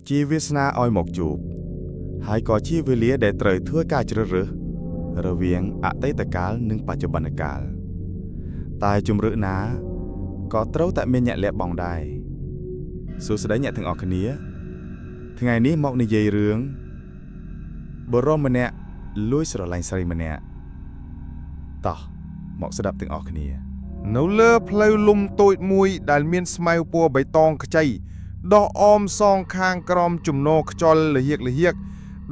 ជីវាសនាឲ្យមកជួបហើយក៏ជាវេលាដែលត្រូវធ្វើការជ្រើសរើសរវាងអតីតកាលនិងបច្ចុប្បន្នកាលតែជំរឿនណាក៏ត្រូវតែមានអ្នកលះបង់ដែរសួស្តីអ្នកទាំងអស់គ្នាថ្ងៃនេះមកនិយាយរឿងបរិមម្នាក់លួចស្រឡាញ់ស្រីម្នាក់តោះមកស្ដាប់ទាំងអស់គ្នានៅលើផ្លូវលំតូចមួយដែលមានស្មៅពណ៌បៃតងខ្ចីដោះអមសងខាងក្រោមជំនរខ្យល់លហៀក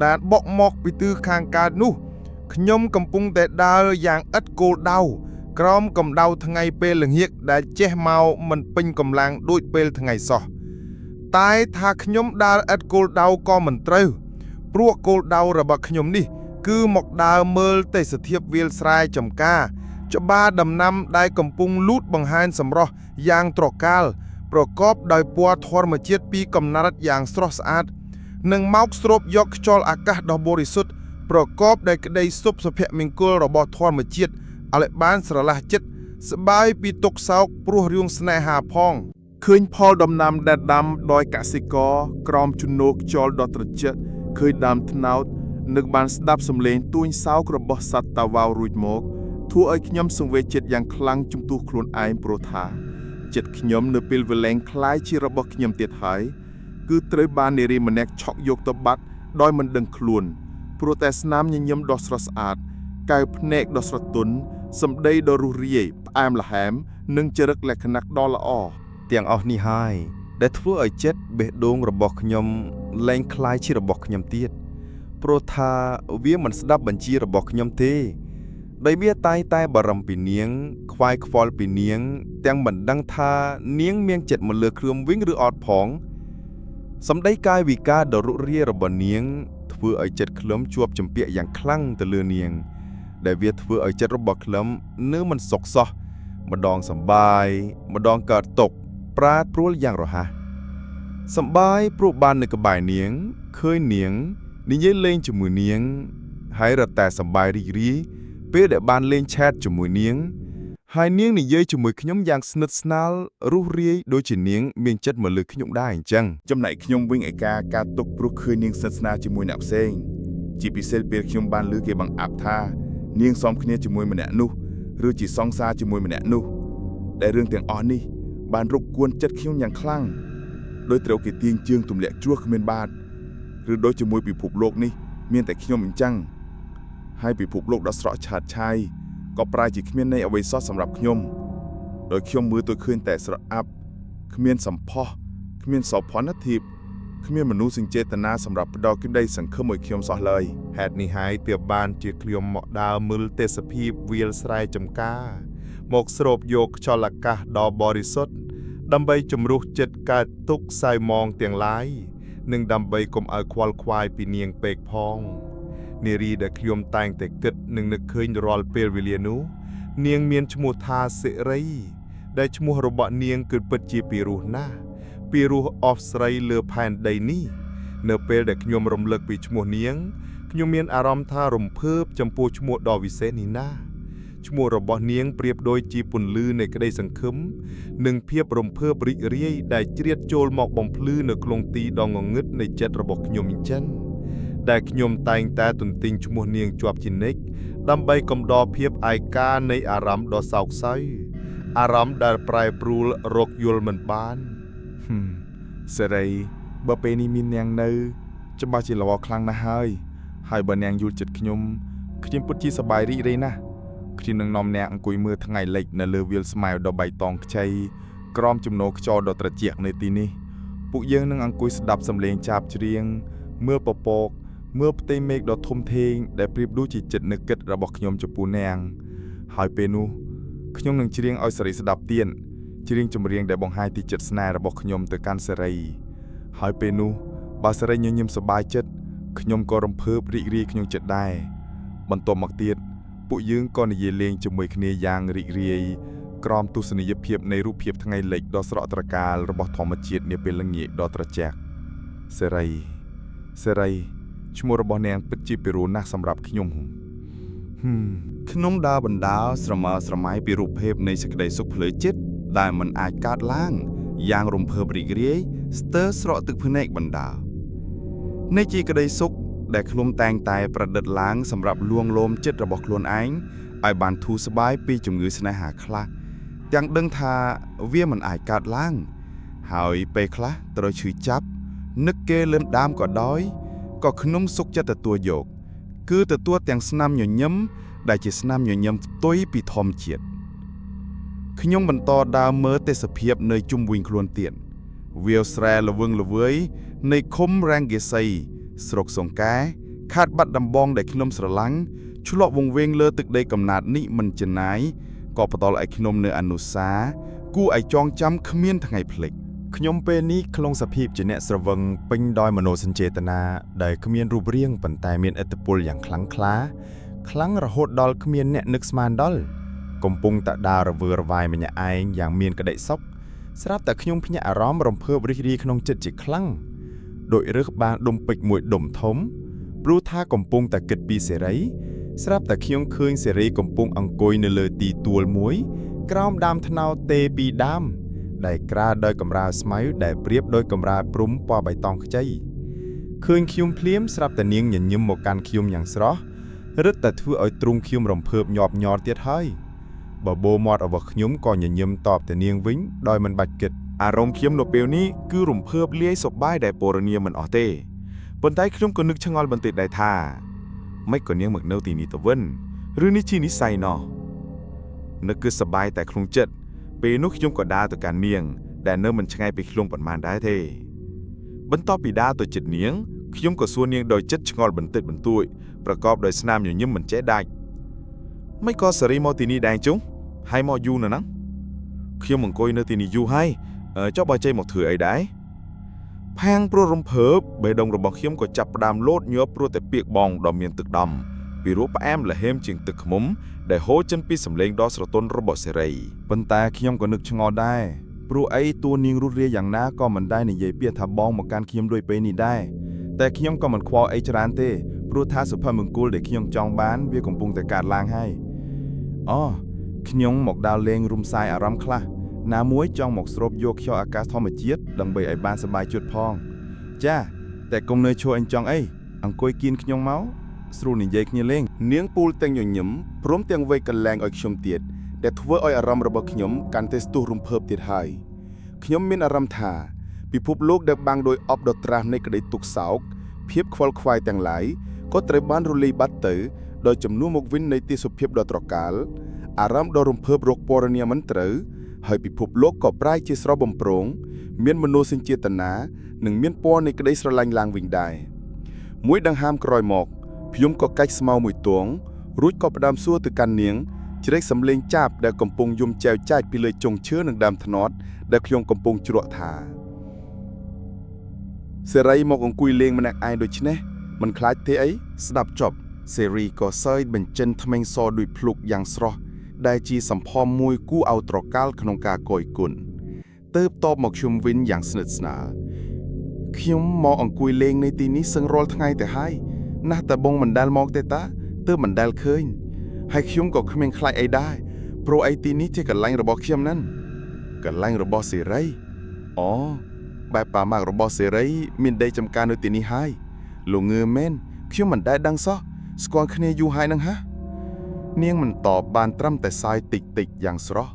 ដែលបក់មកពីទិសខាងកើតនោះខ្ញុំកំពុងតែដើរយ៉ាងឥតគោលដៅក្រោមកម្ដៅថ្ងៃពេលល្ងាចដែលចេះមកមិនពេញកម្លាំងដូចពេលថ្ងៃសោះតែថាខ្ញុំដើរឥតគោលដៅក៏មិនត្រូវព្រោះគោលដៅរបស់ខ្ញុំនេះគឺមកដើរមើលទេសភាពវាលស្រែចម្ការច្បារដំណាំដែលកំពុងលូតបង្ហាញសម្រស់យ៉ាងត្រកាលប្រកបដោយពណ៌ធម្មជាតិពីកំណត់យ៉ាងស្រស់ស្អាតនិងមកស្រូបយកខ្យល់អាកាសដ៏បរិសុទ្ធប្រកបដោយក្តីសុខសុភមង្គលរបស់ធម្មជាតិឲ្យបានស្រឡះចិត្តសប្បាយពីទុក្ខសោកព្រោះរឿងស្នេហាផងឃើញផលដំណាំដែលដាំដោយកសិករក្រោមជំនោរខ្យល់ដ៏ត្រជាក់ឃើញដើមត្នោតនឹងបានស្ដាប់សំឡេងទួញសោករបស់សត្វតាវ៉ាវរួចមកធ្វើឲ្យខ្ញុំសង្វេគចិត្តយ៉ាងខ្លាំងជំទោះខ្លួនឯងព្រោះថាចិត្តខ្ញុំនៅពេលវែងคล้ายជារបស់ខ្ញុំទៀតហើយគឺត្រូវបាននារីម្នាក់ឆក់យកទៅបាត់ដោយមិនដឹងខ្លួនព្រោះតែស្នាមញញឹមដ៏ស្រស់ស្អាតកែវភ្នែកដ៏ស្រទន់សម្ដីដ៏រុះរាយផ្អែមល្ហែមនិងចរិតលក្ខណៈដ៏ល្អទាំងអស់នេះហើយដែលធ្វើឲ្យចិត្តបេះដូងរបស់ខ្ញុំលែងคล้ายជារបស់ខ្ញុំទៀតព្រោះថាវាមិនស្ដាប់បញ្ជារបស់ខ្ញុំទេដោយវាតែបារម្ភពីនាងខ្វាយខ្វល់ពីនាងទាំងមិនដឹងថានាងមានចិត្តមកលើគ្រឿងវិញឬអត់ផងសម្ដីកាយវិការដ៏រុះរាយរបស់នាងធ្វើឲ្យចិត្តខ្ញុំជាប់ជំពាក់យ៉ាងខ្លាំងទៅលើនាងដែលវាធ្វើឲ្យចិត្តរបស់ខ្ញុំនៅមិនសុខសោះម្ដងសប្បាយម្ដងកើតទុក្ខប្រែប្រួលយ៉ាងរហ័សសប្បាយព្រោះបាននៅក្បែរនាងឃើញនាងនិយាយលេងជាមួយនាងហើយរត់តែសប្បាយរីករាយពេលដែលបានលេងឆែតជាមួយនាងហើយនាងនិយាយជាមួយខ្ញុំយ៉ាងស្និទ្ធស្នាលរុះរាយដូចជានាងមានចិត្តមកលើខ្ញុំដែរអញ្ចឹងចំណែកខ្ញុំវិញឯកាការទុកព្រោះឃើញនាងស្និទ្ធស្នាលជាមួយអ្នកផ្សេងជាពិសេសពេលខ្ញុំបានឮគេបង្អាប់ថានាងសំគ្នាជាមួយម្នាក់នោះឬជាសង្សារជាមួយម្នាក់នោះដែលរឿងទាំងអស់នេះបានរំគួនចិត្តខ្ញុំយ៉ាងខ្លាំងដោយត្រូវគេទាញជើងទម្លាក់ជ្រោះគ្មានបាតឬដូចជាមួយពិភពលោកនេះមានតែខ្ញុំអញ្ចឹងហើយពិភពលោកដ៏ស្រស់ឆើតឆាយក៏ប្រែជាគ្មានន័យអ្វីសោះសម្រាប់ខ្ញុំដោយខ្ញុំមើលទៅឃើញតែស្រអាប់គ្មានសម្ផស្សគ្មានសោភ័ណភាពគ្មានមនោសញ្ចេតនាសម្រាប់ផ្ដល់ក្តីសង្ឃឹមឲ្យខ្ញុំសោះឡើយហេតុនេះហើយទើបបានជាខ្ញុំមកដើរមើលទេសភាពវាលស្រែចម្ការមកស្រូបយកខ្យល់អាកាសដ៏បរិសុទ្ធដើម្បីជំរុះចិត្តកើតទុក្ខសៅមងទាំងឡាយនិងដើម្បីកុំឲ្យខ្វល់ខ្វាយពីនាងពេកផងនារីដែលខ្ញុំតែងតែគិតនិងនឹកឃើញរាល់ពេលវេលានោះនាងមានឈ្មោះថាសិរីដែលឈ្មោះរបស់នាងគឺពិតជាពីរោះណាស់ពីរោះអស់ស្រីលើផែនដីនេះនៅពេលដែលខ្ញុំរំលឹកពីឈ្មោះនាងខ្ញុំមានអារម្មណ៍ថារំភើបចំពោះឈ្មោះដ៏វិសេសនេះណាឈ្មោះរបស់នាងប្រៀបដូចជាពន្លឺនៃក្តីសង្ឃឹមនិងភាពរំភើបរីករាយដែលជ្រៀតចូលមកបំភ្លឺនៅក្នុងទីដ៏ងងឹតនៃចិត្តរបស់ខ្ញុំអញ្ចឹងដែលខ្ញុំតែងតែទន្ទិញឈ្មោះនាងជាប់ជានិច្ចដើម្បីកំដរភាពឯកានៃអារម្មណ៍ដ៏សោកសៅអារម្មណ៍ដែលប្រែប្រួលរកយល់មិនបានសេរីបើពេលនេះមាននាងនៅច្បាស់ជាល្អខ្លាំងណាស់ហើយបើនាងយល់ចិត្តខ្ញុំពិតជាសប្បាយរីករាយណាស់ខ្ញុំនឹងនាំនាងអង្គុយមើលថ្ងៃលិចនៅលើវាលស្មៅដ៏បៃតងខ្ចីក្រោមជំនោរខ្យល់ដ៏ត្រជាក់នៅទីនេះពួកយើងនឹងអង្គុយស្ដាប់សំឡេងចាបច្រៀងមើលពពកមើលផ្ទៃមេឃដ៏ធំធេងដែលប្រៀបដូចជាចិត្តនឹកគិតរបស់ខ្ញុំចំពោះនាងហើយពេលនោះខ្ញុំនឹងច្រៀងឲ្យសេរីស្ដាប់ទៀតច្រៀងចម្រៀងដែលបង្ហាញពីចិត្តស្នេហ៍របស់ខ្ញុំទៅកាន់សេរីហើយពេលនោះបើសេរីញញឹមសប្បាយចិត្តខ្ញុំក៏រំភើបរីករាយក្នុងចិត្តដែរបន្ទាប់មកទៀតពួកយើងក៏និយាយលេងជាមួយគ្នាយ៉ាងរីករាយក្រោមទស្សនីយភាពនៃរូបភាពថ្ងៃលិចដ៏ស្រស់ត្រកាលរបស់ធម្មជាតិនាពេលល្ងាចដ៏ត្រជាក់សេរីឈ្មោះរបស់នាងពិតជាពិរោះណាស់សម្រាប់ខ្ញុំខ្ញុំដើរបណ្ដាលស្រមើស្រមៃពីរូបភាពនៃសេចក្តីសុខផ្លូវចិត្តដែលមិនអាចកើតឡើងយ៉ាងរំភើបរីករាយស្ទើរស្រក់ទឹកភ្នែកបណ្ដា នៃជាក្តីសុខដែលខ្លួនតែងតែប្រឌិតឡើងសម្រាប់លួងលោមចិត្តរបស់ខ្លួនឯងឲ្យបានធូរស្បើយពីជំងឺស្នេហាខ្លះទាំងដឹងថាវាមិនអាចកើតឡើងហើយពេលខ្លះត្រូវឈឺចាប់នឹកគេលឿនដាមក៏ដោយក៏ខ្ញុំសុខចិត្តទទួលយកគឺទទួលទាំងស្នាមញញឹមដែលជាស្នាមញញឹមផ្ទុយពីធម្មជាតិខ្ញុំបន្តដើរមើលទេសភាពនៅជុំវិញខ្លួនទៀតវាលស្រែល្វឹងល្វើយនៃឃុំរ៉ាំងហ្គេសីស្រុកសង្កែខេត្តបាត់ដំបងដែលខ្ញុំស្រឡាញ់ឆ្លក់វង្វេងលើទឹកដីកំណើតនេះមិនចំណាយក៏ផ្ដល់ឲ្យខ្ញុំនៅអនុស្សាវរីយ៍គួរឲ្យចងចាំគ្មានថ្ងៃភ្លេចខ្ញុំពេលនេះក្នុងសភាពជាអ្នកស្រវឹងពេញដោយមនោសញ្ចេតនាដែលគ្មានរូបរាងប៉ុន្តែមានឥទ្ធិពលយ៉ាងខ្លាំងក្លាខ្លាំងរហូតដល់គ្មានអ្នកនឹកស្មានដល់កំពុងតែដើររវើរវាយម្នាក់ឯងយ៉ាងមានក្តីសុខស្រាប់តែខ្ញុំភ្ញាក់អារម្មណ៍រំភើបរីករាយក្នុងចិត្តជាខ្លាំងដោយរើសបានដុំពេជ្រមួយដុំធំព្រោះថាកំពុងតែគិតពីសេរីស្រាប់តែខ្ញុំឃើញសេរីកំពុងអង្គុយនៅលើទីទួលមួយក្រោមដើមត្នោតទេពីរដើមដែលក្រាលដោយកម្រាលស្មៅដែលប្រៀបដោយកម្រាលព្រំពណ៌បៃតងខ្ចីឃើញខ្ញុំភ្លាមស្រាប់តែនាងញញឹមមកកាន់ខ្ញុំយ៉ាងស្រស់រឹតតែធ្វើឲ្យទ្រូងខ្ញុំរំភើបញាប់ញ័រទៀតហើយបបោមាត់របស់ខ្ញុំក៏ញញឹមតបទៅនាងវិញដោយមិនបាច់គិតអារម្មណ៍ខ្ញុំនៅពេលនេះគឺរំភើបលាយសប្បាយដែលពរនាមិនអស់ទេប៉ុន្តែខ្ញុំក៏នឹកឆ្ងល់បន្តិចដែរថាមិនក៏នាងមកនៅទីនេះទៅវិញឬនេះជានិស័យណោះនឹកគឺសប្បាយតែក្នុងចិត្តពេលនោះខ្ញុំក៏ដើរទៅកាន់នាងដែលនៅមិនឆ្ងាយពីខ្ញុំប៉ុន្មានដែរទេបន្ទាប់ពីដើរទៅជិតនាងខ្ញុំក៏សួរនាងដោយចិត្តឆ្ងល់បន្តិចបន្តួចប្រកបដោយស្នាមញញឹមមិនចេះដាច់មិនក៏សេរីមកទីនេះដែរចុះហើយមកយូរណាស់ខ្ញុំអង្គុយនៅទីនេះយូរហើយចុះបើចេញមកធ្វើអីដែរផាំងព្រោះរំភើបបេះដូងរបស់ខ្ញុំក៏ចាប់ផ្ដើមលោតញាប់ព្រោះតែពាក្យបងដ៏មានទឹកដំពីរោះផ្អែមល្ហេមជាងទឹកឃ្មុំដែលហូរចេញពីសម្លេងដ៏ស្រទន់របស់សេរីប៉ុន្តែខ្ញុំក៏នឹកឆ្ងល់ដែរព្រោះអីតួនាងរស់រាយយ៉ាងណាក៏មិនដែលនិយាយពាក្យថាបងមកកាន់ខ្ញុំដូចពេលនេះដែរតែខ្ញុំក៏មិនខ្វល់អីច្រើនទេព្រោះថាសុភមង្គលដែលខ្ញុំចង់បានវាកំពុងតែកើតឡើងហើយខ្ញុំមកដើរលេងរំសាយអារម្មណ៍ខ្លះណាមួយចង់មកស្រូបយកខ្យល់អាកាសធម្មជាតិដើម្បីឲ្យបានសប្បាយចិត្តផងចាតែកុំនៅឈរអញ្ចឹងអីអង្គុយគៀនខ្ញុំមកស្រួលនិយាយគ្នាលេងនាងពូលទាំងញញឹមព្រមទាំងវេកលែងឲ្យខ្ញុំទៀតដែលធ្វើឲ្យអារម្មណ៍របស់ខ្ញុំកាន់តែស្ទុះរំភើបទៀតហើយខ្ញុំមានអារម្មណ៍ថាពិភពលោកដែលបាំងដោយអបដត្រាស់នៃក្តីទុក្ខសោកភាពខ្វល់ខ្វាយទាំងឡាយក៏ត្រូវបានរលាយបាត់ទៅដោយចំនួនមកវិញនៃទេសភាពដ៏ត្រកាលអារម្មណ៍ដ៏រំភើបរកពរនាមិនត្រូវហើយពិភពលោកក៏ប្រែជាស្រស់បំព្រងមានមនោសញ្ចេតនានិងមានពណ៌នៃក្តីស្រឡាញ់ឡើងវិញដែរមួយដង្ហើមក្រោយមកខ្ញុំក៏កាច់ស្មៅមួយទងរួចក៏ផ្ដើមសួរទៅកាន់នាងជ្រែកសំលេងចាបដែលកំពុងយំចែវចាច់ពីលើចុងឈើនិងដើមត្នោតដែលខ្ញុំកំពុងជ្រក់ថាសេរីមកអង្គុយលេងម្នាក់ឯងដូចនេះមិនខ្លាចទេអីស្ដាប់ចប់សេរីក៏សើចបញ្ចិនធ្មេញសដូចភ្លុកយ៉ាងស្រស់ដែលជាសម្ផស្សមួយគួរឲ្យត្រកាលក្នុងការគយគន់ទើបតបមកខ្ញុំវិញយ៉ាងស្និទ្ធស្នាលខ្ញុំមកអង្គុយលេងនៅទីនេះសឹងរាល់ថ្ងៃទៅហើយណាស់តែបងមិនដែលមកទេតាទើបមិនដែលឃើញហើយខ្ញុំក៏គ្មានខ្លាចអីដែរព្រោះឯទីនេះជាកន្លែងរបស់ខ្ញុំហ្នឹងកន្លែងរបស់សេរីបែបប៉ាម៉ាក់របស់សេរីមានដីចំការនៅទីនេះហើយលោកងឿមែនខ្ញុំមិនដែលដឹងសោះស្គាល់គ្នាយូរហើយនឹងហ่ะនាងមិនតបបានត្រឹមតែសើចតិចយ៉ាងស្រស់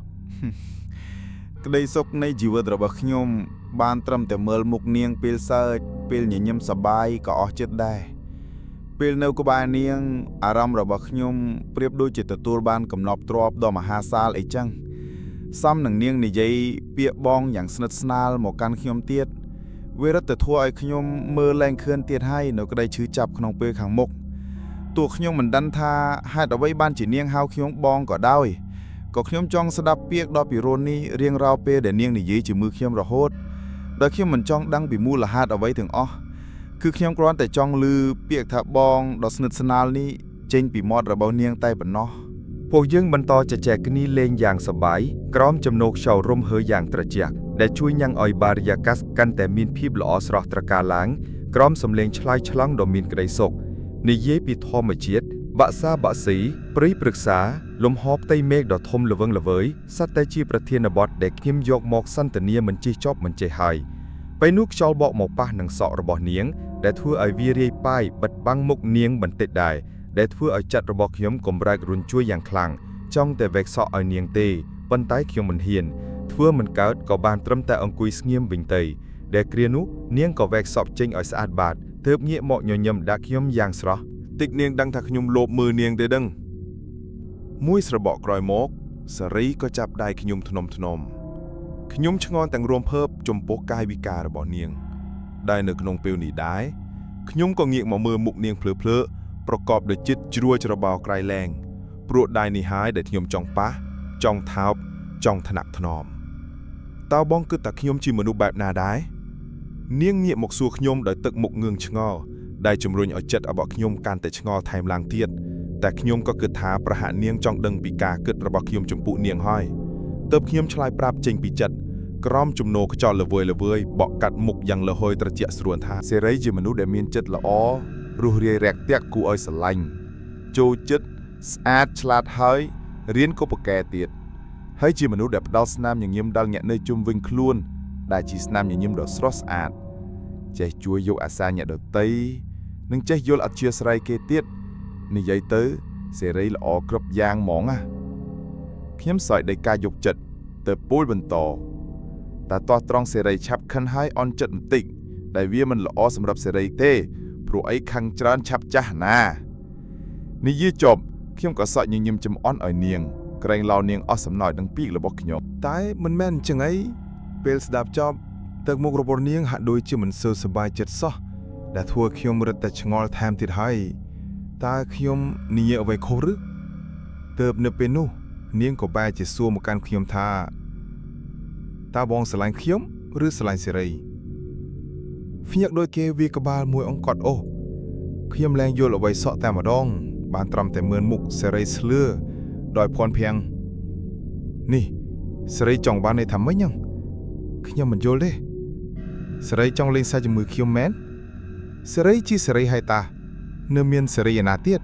ក្តីសុខនៃជីវិតរបស់ខ្ញុំបានត្រឹមតែមើលមុខនាងពេលសើចពេលញញឹមសប្បាយក៏អស់ចិត្តដែរពេលនៅក្បែរនាងអារម្មណ៍របស់ខ្ញុំប្រៀបដូចជាទទួលបានកំណប់ទ្រព្យដ៏មហាសាលអីចឹងសំនឹងនាងនិយាយពាក្យបងយ៉ាងស្និទ្ធស្នាលមកកាន់ខ្ញុំទៀតវារឹតតែធ្វើឲ្យខ្ញុំមើលលែងឃើញទៀតហើយនៅក្តីឈឺចាប់ក្នុងពេលខាងមុខទោះខ្ញុំមិនដឹងថាហេតុអ្វីបានជានាងហៅខ្ញុំបងក៏ដោយក៏ខ្ញុំចង់ស្ដាប់ពាក្យដ៏ពិរោះនេះរៀងរាល់ពេលដែលនាងនិយាយជាមួយខ្ញុំរហូតដែលខ្ញុំមិនចង់ដឹងពីមូលហេតុអ្វីទាំងអស់គឺខ្ញុំគ្រាន់តែចង់ឮពាក្យថាបងដ៏ស្និទ្ធស្នាលនេះចេញពីមាត់របស់នាងតែប៉ុណ្ណោះពួកយើងបន្តជជែកគ្នាលេងយ៉ាងសប្បាយក្រោមចំណោកខ្យល់រំហើរយ៉ាងត្រជាក់ដែលជួយញ៉ាំងឲ្យបរិយាកាសកាន់តែមានភាពល្អស្រស់ត្រកាលឡើងក្រោមសំឡេងឆ្លើយឆ្លងដ៏មានក្តីសុខនិយាយពីធម្មជាតិបាក់សាបាក់ស៊ីព្រៃព្រឹក្សាលំហផ្ទៃមេឃដ៏ធំល្វឹងល្វើយសត្វតែជាប្រធានបទដែលខ្ញុំយកមកសន្ទនាមិនចេះចប់មិនចេះហើយពេលនោះខ្យល់បក់មកប៉ះនឹងសក់របស់នាង ដែលធ្វើឲ្យវារាយប៉ាយបិទបាំងមុខនាងបន្តិចដែរដែលធ្វើឲ្យចិត្តរបស់ខ្ញុំកំរើករុញជួយយ៉ាងខ្លាំងចង់តែវែកសក់ឲ្យនាងទេប៉ុន្តែខ្ញុំមិនហ៊ានធ្វើមិនកើតក៏បានត្រឹមតែអង្គុយស្ងៀមវិញទៅដែលគ្រានោះនាងក៏វែកសក់ចេញឲ្យស្អាតបាតទើបងាកមកញញឹមដាក់ខ្ញុំយ៉ាងស្រស់តិចនាងដឹងថាខ្ញុំលោភមើលនាងទេដឹងមួយស្របក់ក្រោយមកសេរីក៏ចាប់ដៃខ្ញុំធ្នមខ្ញុំឆ្ងល់ទាំងរួមភើបចំពោះកាយវិការរបស់នាងដែលនៅក្នុងពេលនេះដែរខ្ញុំក៏ងាកមកមើលមុខនាងភ្លឺប្រកបដោយចិត្តជ្រួលច្របល់ក្រៃលែងព្រោះដៃនេះហើយដែលខ្ញុំចង់ប៉ះចង់ថោបចង់ថ្នាក់ថ្នមតើបងគិតថាខ្ញុំជាមនុស្សបែបណាដែរនាងងាកមកសួរខ្ញុំដោយទឹកមុខងឿងឆ្ងល់ដែលជំរុញឲ្យចិត្តរបស់ខ្ញុំកាន់តែឆ្ងល់ថែមឡើងទៀតតែខ្ញុំក៏គិតថាប្រហាក់នាងចង់ដឹងពីការគិតរបស់ខ្ញុំចំពោះនាងហើយទើបខ្ញុំឆ្លើយប្រាប់ចេញពីចិត្តក្រំជំនោខ្យល់ល្វើយបក់កាត់មុខយ៉ាងលហុយត្រជាក់ស្រួលថាសេរីជាមនុស្សដែលមានចិត្តល្អរស់រាយរាក់ទាក់គួរឲ្យស្រឡាញ់ចូលចិត្តស្អាតឆ្លាតហើយរៀនក៏ប្រកែទៀតហើយជាមនុស្សដែលផ្ដល់ស្នាមញញឹមដល់អ្នកនៅជុំវិញខ្លួនដែលជាស្នាមញញឹមដ៏ស្រស់ស្អាតចេះជួយយកអាសាអ្នកដទៃនិងចេះយល់អធ្យាស្រ័យគេទៀតនិយាយទៅសេរីល្អគ្រប់យ៉ាងហ្មងណាខ្ញុំសើចដោយការយកចិត្តទៅពោលបន្តតែតោះត្រង់សេរីឆាប់ខិនហើយអន់ចិត្តបន្តិចដែលវាមិនល្អសម្រាប់សេរីទេព្រោះអីខឹងច្រើនឆាប់ចាស់ណានិយាយចប់ខ្ញុំក៏សក់ញញឹមចំអន់ឲ្យនាងក្រែងឡោនាងអស់សំណើចនឹងពីករបស់ខ្ញុំតែមិនមែនអញ្ចឹងអីពេលស្ដាប់ចប់ទឹកមុខរបស់នាងហាក់ដូចជាមិនសូវសប្បាយចិត្តសោះដែលធ្វើខ្ញុំរឹតតែឆ្ងល់ថែមទៀតហើយតើខ្ញុំនិយាយអ្វីខុសឬទើបនៅពេលនោះនាងក៏បែរជាសួរមកកាន់ខ្ញុំថាតើបងស្រឡាញ់ខ្ញុំឬស្រឡាញ់សេរីភ្ញាក់ដូចគេវាក្បាលមួយអង្កត់អូសខ្ញុំលែងយល់អ្វីសក់តែម្ដងបានត្រឹមតែមើលមុខសេរីស្លឿដោយភ័ន្តភាំងនេះសេរីចង់បានន័យថាម៉េចហ្នឹងខ្ញុំមិនយល់ទេសេរីចង់លេងសើចជាមួយខ្ញុំមែនសេរីជាសេរីហើយតានៅមានសេរីឯណាទៀត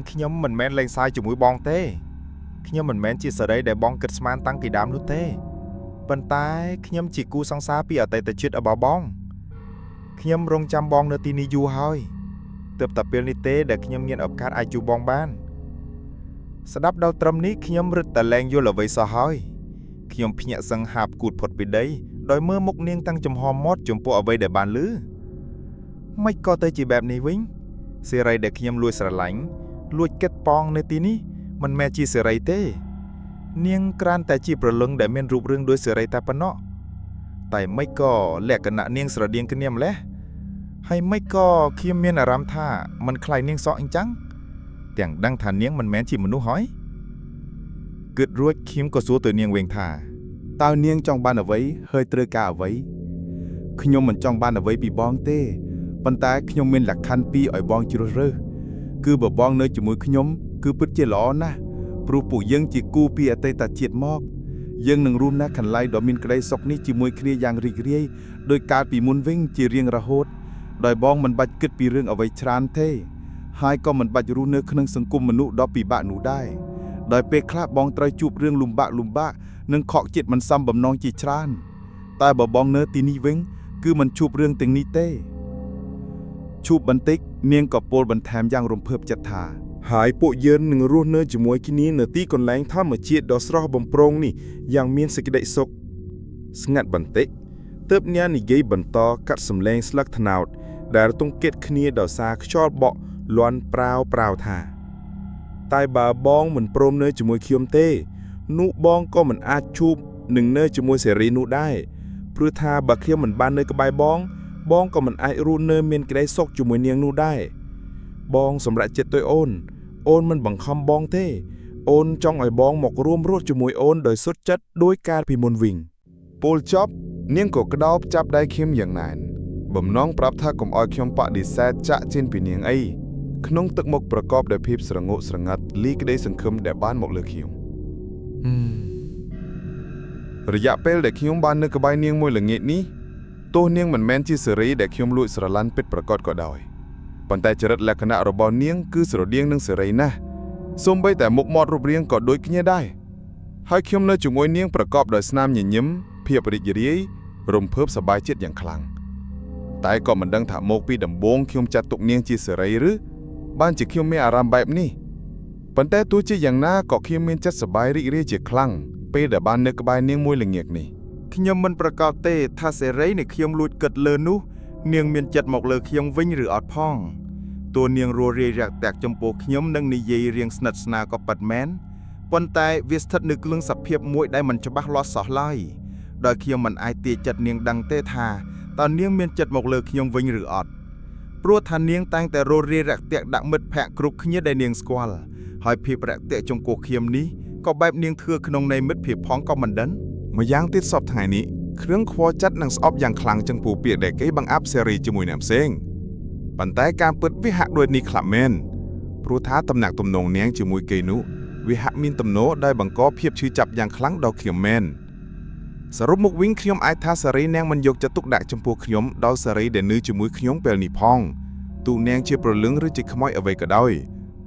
ខ្ញុំមិនមែនលេងសើចជាមួយបងទេខ្ញុំមិនមែនជាសេរីដែលបងគិតស្មានតាំងពីដើមនោះទេប៉ុន្តែខ្ញុំជាគូសង្សារពីអតីតជាតិរបស់បងខ្ញុំរងចាំបងនៅទីនេះយូរហើយទើបតែពេលនេះទេដែលខ្ញុំមានឱកាសអាចជួបបងបានស្ដាប់ដល់ត្រឹមនេះខ្ញុំរឹតតែលែងយល់អ្វីសោះហើយខ្ញុំភ្ញាក់សឹងហាបគូតផុតពីដីដោយមើលមុខនាងតាំងចំហមាត់ចំពោះអ្វីដែលបានឮមិនក៏ទៅជាបែបនេះវិញសេរីដែលខ្ញុំលួចស្រឡាញ់លួចគិតប៉ងនៅទីនេះមិនមែនជាសេរីទេនាងក្រានតែជាប្រលឹងដែលមានរូបរាងដូចសេរីតែប៉ុណ្ណោះតែមិនក៏លក្ខណៈនាងស្រដៀងគ្នាម្ល៉េះហើយមិនក៏ខ្ញុំមានអារម្មណ៍ថាมันคล้ายនាងសក់អញ្ចឹងទាំងដឹងថានាងមិនមែនជាមនុស្សហើយគិតរួចខ្ញុំក៏សួរទៅនាងវិញថាតើនាងចង់បានអ្វីហើយត្រូវការអ្វីខ្ញុំមិនចង់បានអ្វីពីបងទេប៉ុន្តែខ្ញុំមានលក្ខខណ្ឌពីរឲ្យបងជ្រើសរើសគឺបើបងនៅជាមួយខ្ញុំគឺពិតជាល្អណាស់ព្រោះពួកយើងជាគូពីអតីតជាតិមកយើងនឹងរួមណាស់កន្លែងដ៏មានក្តីសុខនេះជាមួយគ្នាយ៉ាងរីករាយដោយកាលពីមុនវិញជារៀងរហូតដោយបងមិនបាច់គិតពីរឿងអ្វីច្រើនទេហើយក៏មិនបាច់រស់នៅក្នុងសង្គមមនុស្សដ៏ពិបាកនោះដែរដោយពេលខ្លះបងត្រូវជួបរឿងលំបាកនិងខកចិត្តមិនសមបំណងជាច្រើនតែបើបងនៅទីនេះវិញគឺមិនជួបរឿងទាំងនេះទេឈប់បន្តិចនាងក៏ពោលបន្ថែមយ៉ាងរំភើបចិត្តថាហើយពួកយើងនឹងរស់នៅជាមួយគ្នានៅទីកន្លែងធម្មជាតិដ៏ស្រស់បំព្រងនេះយ៉ាងមានសេចក្តីសុខស្ងាត់បន្តិចទើបអ្នកនិយាយបន្តកាត់សម្លេងស្លឹកត្នោតដែលទង្គិតគ្នាដោយសារខ្យល់បក់លាន់ប្រាវថាតែបើបងមិនព្រមនៅជាមួយខ្ញុំទេនោះបងក៏មិនអាចជួបនឹងនៅជាមួយសេរីនោះដែរព្រោះថាបើខ្ញុំមិនបាននៅក្បែរបងក៏មិនអាចរស់នៅមានក្តីសុខជាមួយនាងនោះដែរបងសម្រេចចិត្តទៅអូនមិនបង្ខំបងទេអូនចង់ឲ្យបងមករួមរស់ជាមួយអូនដោយសុទ្ធចិត្តដោយកាលពីមុនវិញពោលចប់នាងក៏ក្តោបចាប់ដៃខ្ញុំយ៉ាងណែនបំណងប្រាប់ថាកុំឲ្យខ្ញុំបដិសេធចាក់ចេញពីនាងអីក្នុងទឹកមុខប្រកបដោយភាពស្រងោកស្រងាត់លីក្តីសង្ឃឹមដែលបានមកលើខ្ញុំរយៈពេលដែលខ្ញុំបាននៅក្បែរនាងមួយល្ងាចនេះទោះនាងមិនមែនជាសេរីដែលខ្ញុំលួចស្រឡាញ់ពិតប្រាកដក៏ដោយប៉ុន្តែចរិតលក្ខណៈរបស់នាងគឺស្រដៀងនឹងសេរីណាស់សូម្បីតែមុខមាត់រូបរាងក៏ដូចគ្នាដែរហើយខ្ញុំនៅជាមួយនាងប្រកបដោយស្នាមញញឹមភាពរីករាយរំភើបសប្បាយចិត្តយ៉ាងខ្លាំង តែក៏មិនដឹងថាមកពីដំបូងខ្ញុំចាត់ទុកនាងជាសេរីឬបានជាខ្ញុំមានអារម្មណ៍បែបនេះប៉ុន្តែទោះជាយ៉ាងណាក៏ខ្ញុំមានចិត្តសប្បាយរីករាយជាខ្លាំងពេលដែលបាននៅក្បែរនាងមួយល្ងាចនេះខ្ញុំមិនប្រកាសទេថាសេរីនៃខ្ញុំលួចគិតលើនោះនាងមានចិត្តមកលើខ្ញុំវិញឬអត់ផងតួនាងរួរាយរាក់ទាក់ចំពោះខ្ញុំនិងនិយាយរៀងស្និទ្ធស្នាលក៏ពិតមែនប៉ុន្តែវាស្ថិតនៅក្នុងសភាពមួយដែលមិនច្បាស់លាស់សោះឡើយដោយខ្ញុំមិនអាចទាយចិត្តនាងដឹងទេថាតើនាងមានចិត្តមកលើខ្ញុំវិញឬអត់ព្រោះថានាងតែងតែរួរាយរាក់ទាក់ដាក់មិត្តភក្តិគ្រប់គ្នាដែលនាងស្គាល់ហើយភាពរាក់ទាក់ចំពោះខ្ញុំនេះក៏បែបនាងធ្វើក្នុងន័យមិត្តភាពផងក៏មិនដឹងម្យ៉ាងទៀតសពថ្ងៃនេះគ្រឿងខ្វល់ចិត្តនឹងស្អប់យ៉ាងខ្លាំងចំពោះពាក្យដែលគេបង្អាប់សេរីជាមួយអ្នកផ្សេងប៉ុន្តែការពិតវាហាក់ដូចនេះខ្លះមែនព្រោះថាតំណាក់ទំនងនាងជាមួយគេនោះវាហាក់មានទំនោរដែលបង្កភាពឈឺចាប់យ៉ាងខ្លាំងដល់ខ្ញុំមែនសរុបមកវិញខ្ញុំអាចថាសេរីនាងមិនយកចិត្តទុកដាក់ចំពោះខ្ញុំដោយសេរីដែលនៅជាមួយខ្ញុំពេលនេះផងទូនាងជាប្រលឹងឬជាខ្មោចអ្វីក៏ដោយ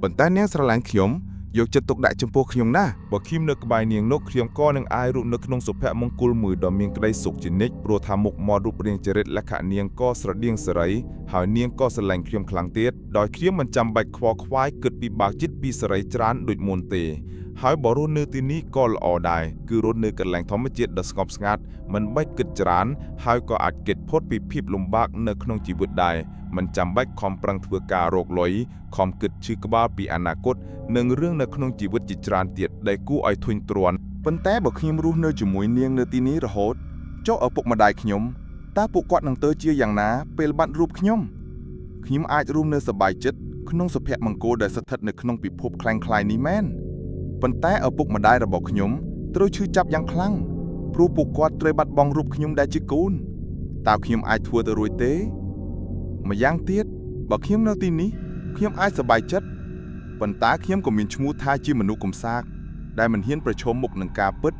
ប៉ុន្តែនាងស្រឡាញ់ខ្ញុំយកចិត្តទុកដាក់ចំពោះខ្ញុំណាស់បើខ្ញុំនៅក្បែរនាងនោះខ្ញុំក៏នឹងអាចរស់នៅក្នុងសុភមង្គលមួយដ៏មានក្តីសុខជានិច្ចព្រោះថាមុខមាត់រូបរាងចរិតលក្ខណៈនាងក៏ស្រដៀងសេរីហើយនាងក៏ស្រឡាញ់ខ្ញុំខ្លាំងទៀតដោយខ្ញុំមិនចាំបាច់ខ្វល់ខ្វាយគិតពិបាកចិត្តពីសេរីច្រើនដូចមុនទេហើយបើរស់នៅទីនេះក៏ល្អដែរគឺរស់នៅកន្លែងធម្មជាតិដ៏ស្ងប់ស្ងាត់មិនបាច់គិតច្រើនហើយក៏អាចគេចផុតពីភាពលំបាកនៅក្នុងជីវិតដែរមិនចាំបាច់ខំប្រឹងធ្វើការរកលុយខំគិតឈឺក្បាលពីអនាគតនិងរឿងនៅក្នុងជីវិតជាច្រើនទៀតដែលគួរឲ្យធុញទ្រាន់ប៉ុន្តែបើខ្ញុំរស់នៅជាមួយនាងនៅទីនេះរហូតចុះឪពុកម្ដាយខ្ញុំតើពួកគាត់នឹងទៅជាយ៉ាងណាពេលបាត់រូបខ្ញុំអាចរួមនៅសប្បាយចិត្តក្នុងសុភមង្គលដែលស្ថិតនៅក្នុងពិភពคล้ายៗនេះមែនប៉ុន្តែឪពុកម្ដាយរបស់ខ្ញុំត្រូវឈឺចាប់យ៉ាងខ្លាំងព្រោះពួកគាត់ត្រូវបាត់បង់រូបខ្ញុំដែលជាកូនតើខ្ញុំអាចធ្វើទៅរួចទេម្យ៉ាងទៀតបើខ្ញុំនៅទីនេះខ្ញុំអាចសប្បាយចិត្តប៉ុន្តែខ្ញុំក៏មានឈ្មោះថាជាមនុស្សកំសាកដែលមិនហ៊ានប្រឈមមុខនឹងការពិត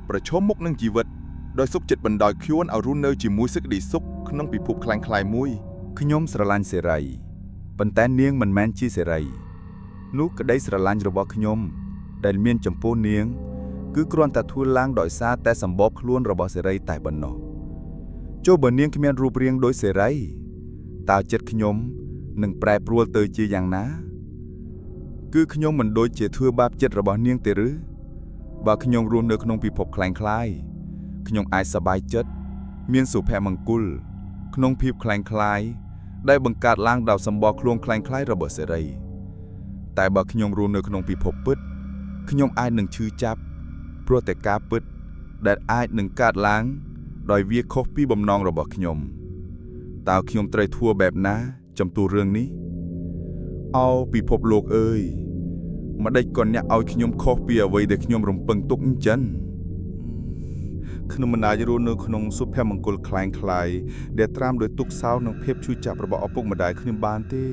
ប្រឈមមុខនឹងជីវិតដោយសុខចិត្តបណ្ដោយខ្លួនឲ្យរស់នៅជាមួយសេចក្តីសុខក្នុងពិភពคล้ายៗមួយខ្ញុំស្រឡាញ់សេរីប៉ុន្តែនាងមិនមែនជាសេរីនោះក្តីស្រឡាញ់របស់ខ្ញុំដែលមានចំពោះនាងគឺគ្រាន់តែធ្វើឡើងដោយសារតែសម្បកខ្លួនរបស់សេរីតែប៉ុណ្ណោះចុះបើនាងគ្មានរូបរាងដូចសេរីតើចិត្តខ្ញុំនឹងប្រែប្រួលទៅជាយ៉ាងណាគឺខ្ញុំមិនដូចជាធ្វើបាបចិត្តរបស់នាងទេឬបើខ្ញុំរស់នៅក្នុងពិភពคล้ายខ្ញុំអាចសប្បាយចិត្តមានសុភមង្គលក្នុងភាពคล้ายដែលបង្កើតឡើងដោយសម្បកខ្លួនคล้ายរបស់សេរីតែបើខ្ញុំរស់នៅក្នុងពិភពពិតខ្ញុំអាចនឹងឈឺចាប់ព្រោះតែការពិតដែលអាចនឹងកើតឡើងដោយវាខុសពីបំណងរបស់ខ្ញុំតើខ្ញុំត្រូវធ្វើបែបណាចំពោះរឿងនេះអោពិភពលោកអើយម្ដេចក៏អ្នកឲ្យខ្ញុំខុសពីអ្វីដែលខ្ញុំរំពឹងទុកអញ្ចឹងខ្ញុំមិនអាចរស់នៅក្នុងសុភមង្គលคล้ายដែលត្រាំដោយទុក្ខសោកនិងភាពឈឺចាប់របស់ឪពុកម្ដាយខ្ញុំបានទេ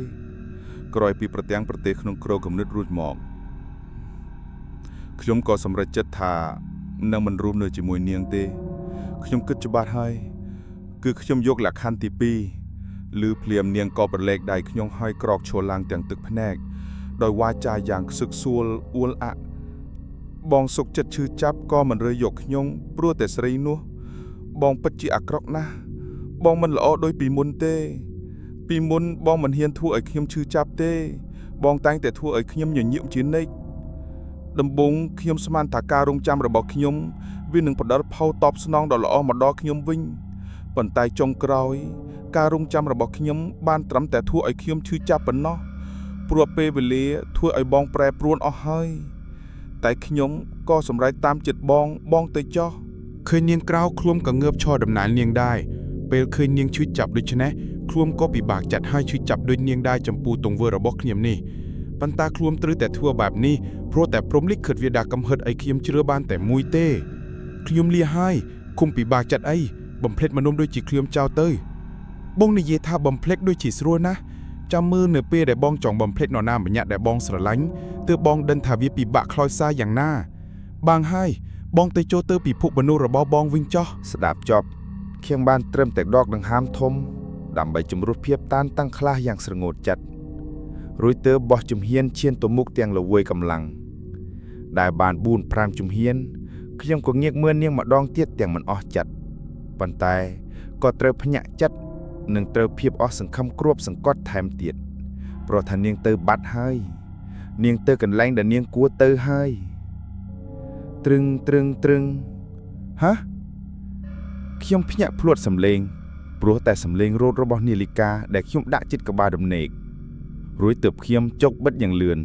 ក្រោយពីប្រទាំងប្រទេសក្នុងគ្រោះគំនិតរួចមកខ្ញុំក៏សម្រេចចិត្តថានឹងមិនរួមនៅជាមួយនាងទេខ្ញុំគិតច្បាស់ហើយគឺខ្ញុំយកលក្ខខណ្ឌទី2ឬភ្លាមនាងក៏ប្រឡែកដៃខ្ញុំហើយក្រោកឈរឡើងទាំងទឹកភ្នែកដោយវាចាយ៉ាងខ្សឹកសួលអួលអាក់បងសុកចិត្តឈឺចាប់ក៏មិនរើយកខ្ញុំព្រោះតែស្រីនោះបងពិតជាអាក្រក់ណាស់បងមិនល្អដូចពីមុនទេពីមុនបងមិនហ៊ានធ្វើឲ្យខ្ញុំឈឺចាប់ទេបងតែងតែធ្វើឲ្យខ្ញុំញញឹមជានិច្ចដំបូងខ្ញុំស្មានថាការរងចាំរបស់ខ្ញុំវានឹងផ្ដល់ផលតបស្នងដ៏ល្អមកដល់ខ្ញុំវិញប៉ុន្តែចុងក្រោយការរងចាំរបស់ខ្ញុំបានត្រឹមតែធ្វើឲ្យខ្ញុំឈឺចាប់ប៉ុណ្ណោះព្រោះពេលវេលាធ្វើឲ្យបងប្រែប្រួលអស់ហើយតែខ្ញុំក៏សម្រេចតាមចិត្តបងទៅចោះឃើញនាងក្រៅខ្លួនក៏ងើបឈរដំណើរនាងដែរពេលឃើញនាងឈឺចាប់ដូច្នេះខ្លួនក៏ពិបាកចិត្តហើយឈឺចាប់ដូចនាងដែរចំពោះទង្វើរបស់ខ្ញុំនេះប៉ុន្តែខ្លួនត្រូវតែធ្វើបែបនេះព្រោះតែព្រំលិខិតវាដាក់កំហិតឲ្យខ្ញុំជ្រើបានតែមួយទេខ្ញុំលាហើយគុំពិបាកចិត្តអីបំភ្លេចមនុស្សដូចជាខ្ញុំចោលទៅបងនិយាយថាបំភ្លេចដូចជាស្រួលណាស់ចាំមើលនៅពេលដែលបងចង់បំភ្លេចនរណាម្នាក់ដែលបងស្រឡាញ់ទើបបងដឹងថាវាពិបាកខ្លោចសារយ៉ាងណាបាងហើយបងទៅចូលទៅពិភពមនុស្សរបស់បងវិញចោះស្ដាប់ចប់ខ្ញុំបានត្រឹមតែដកដង្ហើមធំដើម្បីជំរុះភាពតានតឹងខ្លះយ៉ាងស្រងូតចិត្តរួចទើបបោះជំហានឈានទៅមុខទាំងល្វើយកម្លាំងដែលបាន 4-5 ជំហានខ្ញុំក៏ងាកមើលនាងម្ដងទៀតទាំងមិនអស់ចិត្តប៉ុន្តែក៏ត្រូវភ្ញាក់ចិត្ត នឹងត្រូវភាពអស់សង្ឃឹមគ្របសង្កត់ថែមទៀតព្រោះថានាងទៅបាត់ហើយនាងទៅកន្លែងដែលនាងគួរទៅហើយត្រឹងហ៎ខ្ញុំភ្ញាក់ភ្លួតសំឡេងព្រោះតែសំឡេងរោទរបស់នាឡិកាដែលខ្ញុំដាក់ជិតក្បាលដំណេករួចទើបខ្ញុំចុកបិទយ៉ាងលឿន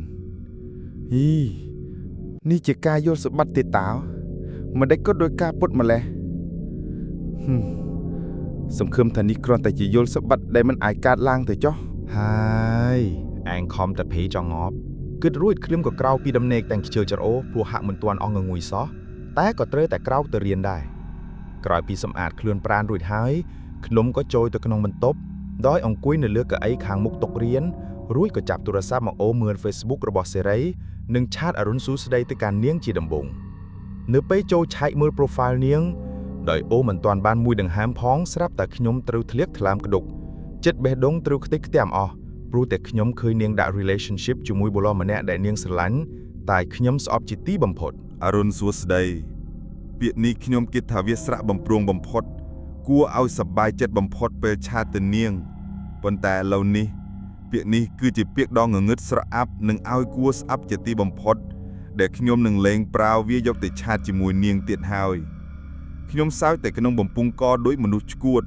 នេះជាការយល់សប្តិទេតើមិនដេចក៏ដោយការពុតម្លេះសង្ឃឹមថានេះគ្រាន់តែជាយល់សប្តិដែលមិនអាចកើតឡើងទៅចុះហើយឯងខំតែភ័យចង់ងាប់គិតរួចគ្រាមក៏ក្រោកពីដំណេកតែងខ្ជិលច្រអូព្រោះហាក់មិនទាន់អស់ងងុយសោះតែក៏ត្រូវតែក្រោកទៅរៀនដែរក្រោយពីសម្អាតខ្លួនប្រាណរួចហើយខ្ញុំក៏ចូលទៅក្នុងបន្ទប់ដោយអង្គុយនៅលើកៅអីខាងមុខតុរៀនរួចក៏ចាប់ទូរស័ព្ទមកអូមើល Facebook របស់សេរីនិងឆាតអរុនសួស្ដីទៅកាន់នាងជាដំបូងនៅពេលចូលឆែកមើល profile នាងដោយអូមិនទាន់បានមួយដង្ហើមផងស្រាប់តែខ្ញុំត្រូវធ្លាក់ថ្លើមក្ដុកចិត្តបេះដូងត្រូវខ្ទេចខ្ទាំអស់ព្រោះតែខ្ញុំឃើញនាងដាក់ relationship ជាមួយបុរសម្នាក់ដែលនាងស្រឡាញ់តែខ្ញុំស្អប់ជាទីបំផុតអរុនសួស្ដីពាក្យនេះខ្ញុំគិតថាវាស្រក់បំព្រងបំផុតគួរឲ្យសប្បាយចិត្តបំផុតពេលឆាតទៅនាងប៉ុន្តែឥឡូវនេះពាក្យនេះគឺជាពាក្យដ៏ងងឹតស្រអាប់និងឲ្យគួរស្អប់ជាទីបំផុតដែលខ្ញុំនឹងលែងប្រើវាយកទៅឆាតជាមួយនាងទៀតហើយខ្ញុំសើចតែក្នុងបំពង់កដូចមនុស្សឆ្កួត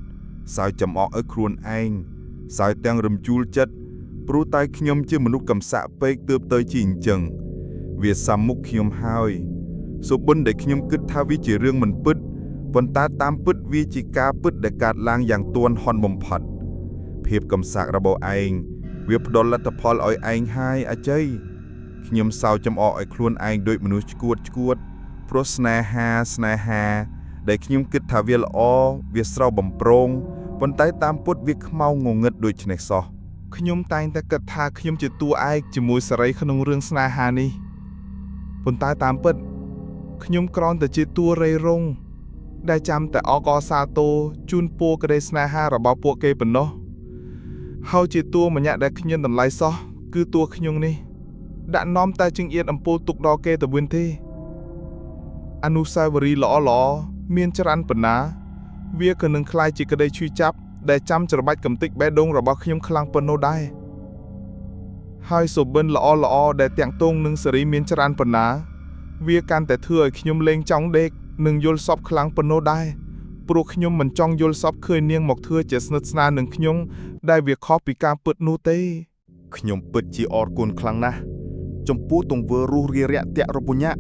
សើចចំអកឲ្យខ្លួនឯងសើចទាំងរំជួលចិត្តព្រោះតែខ្ញុំជាមនុស្សកំសាក់ពេកទើបទៅជាអញ្ចឹងវាសាំមុខខ្ញុំហើយសុបិនដែលខ្ញុំគិតថាវាជារឿងមិនពិតប៉ុន្តែតាមពិតវាជាការពិតដែលកើតឡើងយ៉ាងទាន់ហន់បំផុតភាពកំសាករបស់ឯងវាផ្ដល់លទ្ធផលឲ្យឯងហើយអជ័យខ្ញុំសើចចំអកឲ្យខ្លួនឯងដូចមនុស្សឆ្កួតព្រោះស្នេហាដែលខ្ញុំគិតថាវាល្អវាស្រស់បំព្រងប៉ុន្តែតាមពិតវាខ្មៅងងឹតដូចនេះសោះខ្ញុំតែងតែគិតថាខ្ញុំជាតួឯកជាមួយសេរីក្នុងរឿងស្នេហានេះប៉ុន្តែតាមពិតខ្ញុំគ្រាន់តែជាតួរៃរងដែលចាំតែអកសាទរជូនពរក្តីស្នេហារបស់ពួកគេប៉ុណ្ណោះហើយជាតួម្នាក់ដែលគ្មានតម្លៃសោះគឺតួខ្ញុំនេះដាក់នាំតែចង្អៀតអំពូលទុកដល់គេទៅវិញទេអនុស្សាវរីយ៍ល្អមានច្រើនប៉ុណ្ណាវាក៏នឹងคล้ายជាក្តីឈឺចាប់ដែលចាំច្របាច់កំតិចបេះដូងរបស់ខ្ញុំខ្លាំងប៉ុណ្ណោះដែរហើយសុបិនល្អដែលតាំងទងនឹងសេរីមានច្រើនប៉ុណ្ណាវាកាន់តែធ្វើឲ្យខ្ញុំលេងចង់ដេកនិងយល់សពខ្លាំងប៉ុណ្ណោះដែរព្រោះខ្ញុំមិនចង់យល់សពឃើញនាងមកធ្វើជាស្និទ្ធស្នាលនឹងខ្ញុំដែលវាខុសពីការពិតនោះទេខ្ញុំពិតជាអរគុណខ្លាំងណាស់ចំពោះទង្វើរុះរាយរាក់ទាក់របស់ញាក់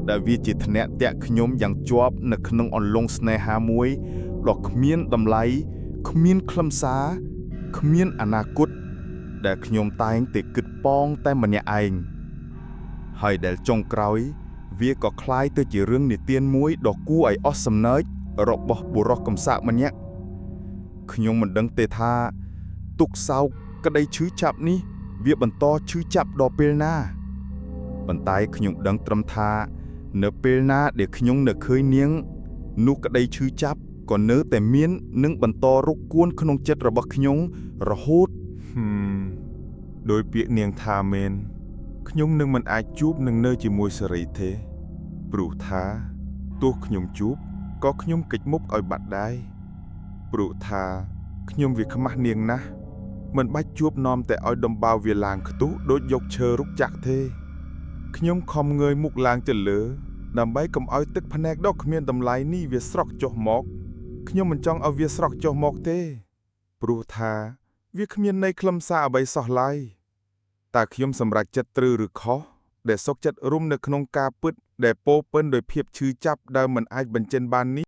ដែលវាជាធ្នាក់តាក់ខ្ញុំយ៉ាងជាប់នៅក្នុងអន្លង់ស្នេហាមួយដ៏គ្មានតម្លៃគ្មានខ្លឹមសារគ្មានអនាគតដែលខ្ញុំតែងតែគិតប៉ងតែម្នាក់ឯងហើយដែលចុងក្រោយវាក៏คล้ายទៅជារឿងនិទានមួយដ៏គួរឲ្យអស់សំណើចរបស់បុរសកំសាកម្នាក់ខ្ញុំមិនដឹងទេថាទុក្ខសោកក្តីឈឺចាប់នេះវាបន្តឈឺចាប់ដល់ពេលណាប៉ុន្តែខ្ញុំដឹងត្រឹមថានៅពេលណាដែលខ្ញុំនៅឃើញនាងនោះក្តីឈឺចាប់ក៏នៅតែមាននឹងបន្តរុកគួនក្នុងចិត្តរបស់ខ្ញុំរហូតដោយពាក្យនាងថាមែនខ្ញុំនឹងមិនអាចជួបនឹងនៅជាមួយសេរីទេព្រោះថាទោះខ្ញុំជួបក៏ខ្ញុំកិច្ចមុខឲ្យបាត់ដែរព្រោះថាខ្ញុំវាខ្មាស់នាងណាស់មិនបាច់ជួបនាំតែឲ្យដំបៅវាឡើងខ្ទុះដូចយកឈើរុកចាក់ទេខ្ញុំខំងើយមុខឡើងទៅលើដើម្បីកុំឲ្យទឹកភ្នែកដ៏គ្មានតម្លៃនេះវាស្រក់ចុះមកខ្ញុំមិនចង់ឲ្យវាស្រក់ចុះមកទេព្រោះថាវាគ្មានន័យខ្លឹមសារអ្វីសោះឡើយតើខ្ញុំសម្រេចចិត្តត្រូវឬខុសដែលសុខចិត្តរុំនៅក្នុងការពិតដែលពោពេញដោយភាពឈឺចាប់ដែលមិនអាចបញ្ចេញបាននេះ